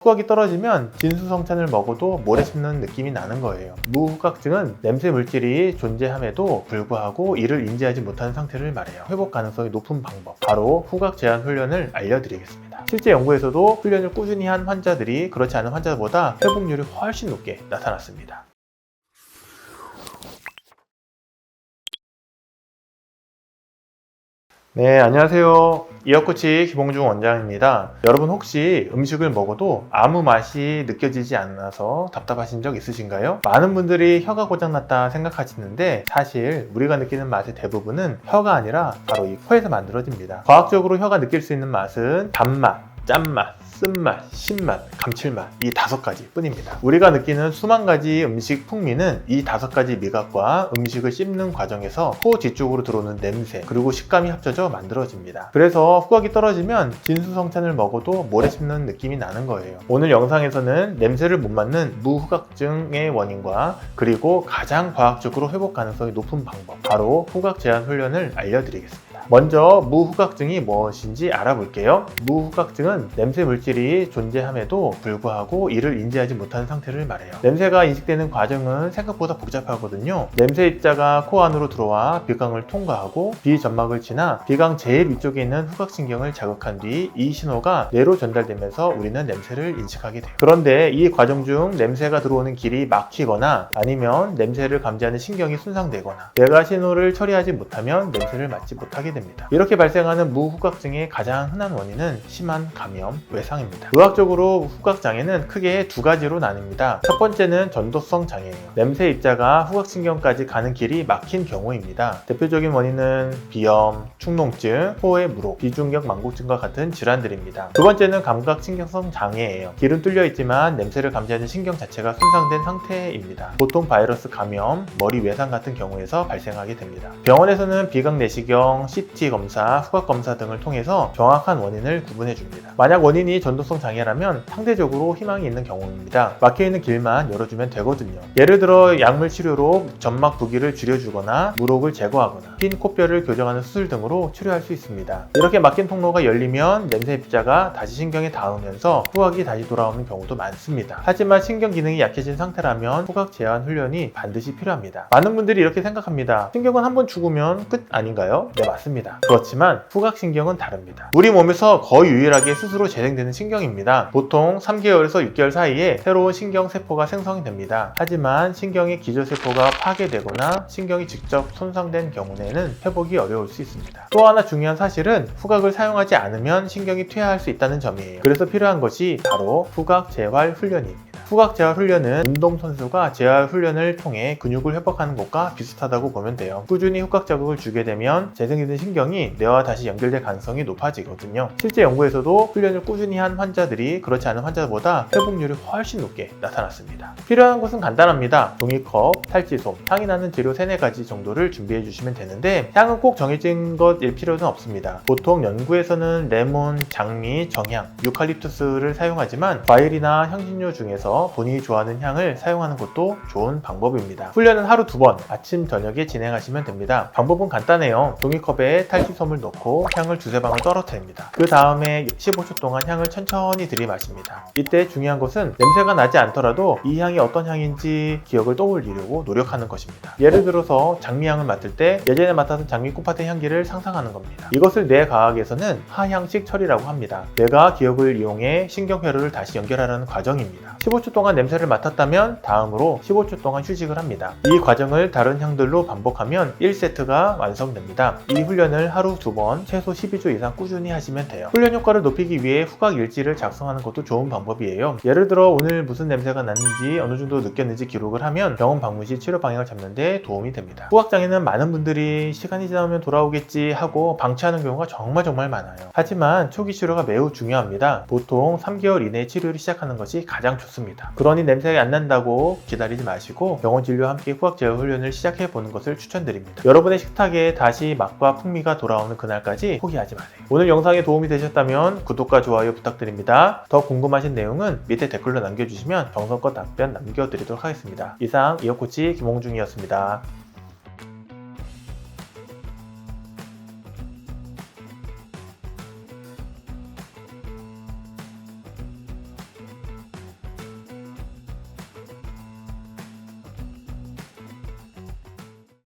후각이 떨어지면 진수성찬을 먹어도 모래 씹는 느낌이 나는 거예요. 무후각증은 냄새 물질이 존재함에도 불구하고 이를 인지하지 못하는 상태를 말해요. 회복 가능성이 높은 방법, 바로 후각 제한 훈련을 알려드리겠습니다. 실제 연구에서도 훈련을 꾸준히 한 환자들이 그렇지 않은 환자보다 회복률이 훨씬 높게 나타났습니다. 네, 안녕하세요. 이어코치 김홍중 원장입니다. 여러분 혹시 음식을 먹어도 아무 맛이 느껴지지 않아서 답답하신 적 있으신가요? 많은 분들이 혀가 고장났다 생각하시는데 사실 우리가 느끼는 맛의 대부분은 혀가 아니라 바로 이 코에서 만들어집니다. 과학적으로 혀가 느낄 수 있는 맛은 단맛, 짠맛, 쓴맛, 신맛, 감칠맛, 이 5가지 뿐입니다. 우리가 느끼는 수만 가지 음식 풍미는 이 5가지 미각과 음식을 씹는 과정에서 코 뒤쪽으로 들어오는 냄새 그리고 식감이 합쳐져 만들어집니다. 그래서 후각이 떨어지면 진수성찬을 먹어도 모래 씹는 느낌이 나는 거예요. 오늘 영상에서는 냄새를 못 맡는 무후각증의 원인과 그리고 가장 과학적으로 회복 가능성이 높은 방법, 바로 후각 제한 훈련을 알려드리겠습니다. 먼저 무후각증이 무엇인지 알아볼게요. 무후각증은 냄새 물질이 존재함에도 불구하고 이를 인지하지 못하는 상태를 말해요. 냄새가 인식되는 과정은 생각보다 복잡하거든요. 냄새 입자가 코 안으로 들어와 비강을 통과하고 비점막을 지나 비강 제일 위쪽에 있는 후각신경을 자극한 뒤 이 신호가 뇌로 전달되면서 우리는 냄새를 인식하게 돼요. 그런데 이 과정 중 냄새가 들어오는 길이 막히거나 아니면 냄새를 감지하는 신경이 손상되거나 뇌가 신호를 처리하지 못하면 냄새를 맡지 못하게 됩니다. 이렇게 발생하는 무후각증의 가장 흔한 원인은 심한 감염, 외상입니다. 의학적으로 후각장애는 크게 2가지로 나뉩니다. 첫 번째는 전도성 장애예요. 냄새 입자가 후각신경까지 가는 길이 막힌 경우입니다. 대표적인 원인은 비염, 축농증, 코의 무록, 비중격 망곡증과 같은 질환들입니다. 두 번째는 감각신경성 장애예요. 길은 뚫려 있지만 냄새를 감지하는 신경 자체가 손상된 상태입니다. 보통 바이러스 감염, 머리 외상 같은 경우에서 발생하게 됩니다. 병원에서는 비강 내시경, CT 검사, 후각 검사 등을 통해서 정확한 원인을 구분해 줍니다. 만약 원인이 전도성 장애라면 상대적으로 희망이 있는 경우입니다. 막혀있는 길만 열어주면 되거든요. 예를 들어 약물 치료로 점막 부기를 줄여주거나 무록을 제거하거나 핀 코뼈를 교정하는 수술 등으로 치료할 수 있습니다. 이렇게 막힌 통로가 열리면 냄새 입자가 다시 신경에 닿으면서 후각이 다시 돌아오는 경우도 많습니다. 하지만 신경 기능이 약해진 상태라면 후각 제한 훈련이 반드시 필요합니다. 많은 분들이 이렇게 생각합니다. 신경은 한번 죽으면 끝 아닌가요? 네, 맞습니다. 그렇지만 후각신경은 다릅니다. 우리 몸에서 거의 유일하게 스스로 재생되는 신경입니다. 보통 3개월에서 6개월 사이에 새로운 신경세포가 생성이 됩니다. 하지만 신경의 기저세포가 파괴되거나 신경이 직접 손상된 경우에는 회복이 어려울 수 있습니다. 또 하나 중요한 사실은 후각을 사용하지 않으면 신경이 퇴화할 수 있다는 점이에요. 그래서 필요한 것이 바로 후각 재활 훈련입니다. 후각 재활 훈련은 운동선수가 재활 훈련을 통해 근육을 회복하는 것과 비슷하다고 보면 돼요. 꾸준히 후각 자극을 주게 되면 재생되는 신경이 뇌와 다시 연결될 가능성이 높아지거든요. 실제 연구에서도 훈련을 꾸준히 한 환자들이 그렇지 않은 환자보다 회복률이 훨씬 높게 나타났습니다. 필요한 것은 간단합니다. 종이컵, 탈지솜, 향이 나는 재료 3-4가지 정도를 준비해 주시면 되는데 향은 꼭 정해진 것일 필요는 없습니다. 보통 연구에서는 레몬, 장미, 정향, 유칼립투스를 사용하지만 과일이나 향신료 중에서 본인이 좋아하는 향을 사용하는 것도 좋은 방법입니다. 훈련은 하루 2번, 아침, 저녁에 진행하시면 됩니다. 방법은 간단해요. 종이컵에 탈지솜을 넣고 향을 2-3방울 떨어뜨립니다. 그 다음에 15초 동안 향을 천천히 들이마십니다. 이때 중요한 것은 냄새가 나지 않더라도 이 향이 어떤 향인지 기억을 떠올리려고 노력하는 것입니다. 예를 들어서 장미향을 맡을 때 예전에 맡았던 장미 꽃밭의 향기를 상상하는 겁니다. 이것을 뇌과학에서는 하향식 처리라고 합니다. 뇌가 기억을 이용해 신경회로를 다시 연결하려는 과정입니다. 15초 동안 냄새를 맡았다면 다음으로 15초 동안 휴식을 합니다. 이 과정을 다른 향들로 반복하면 1세트가 완성됩니다. 이 훈련을 하루 2번, 최소 12주 이상 꾸준히 하시면 돼요. 훈련 효과를 높이기 위해 후각 일지를 작성하는 것도 좋은 방법이에요. 예를 들어 오늘 무슨 냄새가 났는지 어느 정도 느꼈는지 기록을 하면 병원 방문 시 치료 방향을 잡는 데 도움이 됩니다. 후각장애는 많은 분들이 시간이 지나면 돌아오겠지 하고 방치하는 경우가 정말 많아요. 하지만 초기 치료가 매우 중요합니다. 보통 3개월 이내에 치료를 시작하는 것이 가장 좋습니다. 그러니 냄새가 안 난다고 기다리지 마시고 병원 진료와 함께 후각 제어 훈련을 시작해 보는 것을 추천드립니다. 여러분의 식탁에 다시 맛과 풍미가 돌아오는 그날까지 포기하지 마세요. 오늘 영상에 도움이 되셨다면 구독과 좋아요 부탁드립니다. 더 궁금하신 내용은 밑에 댓글로 남겨주시면 정성껏 답변 남겨드리도록 하겠습니다. 이상 이어코치 김홍중이었습니다.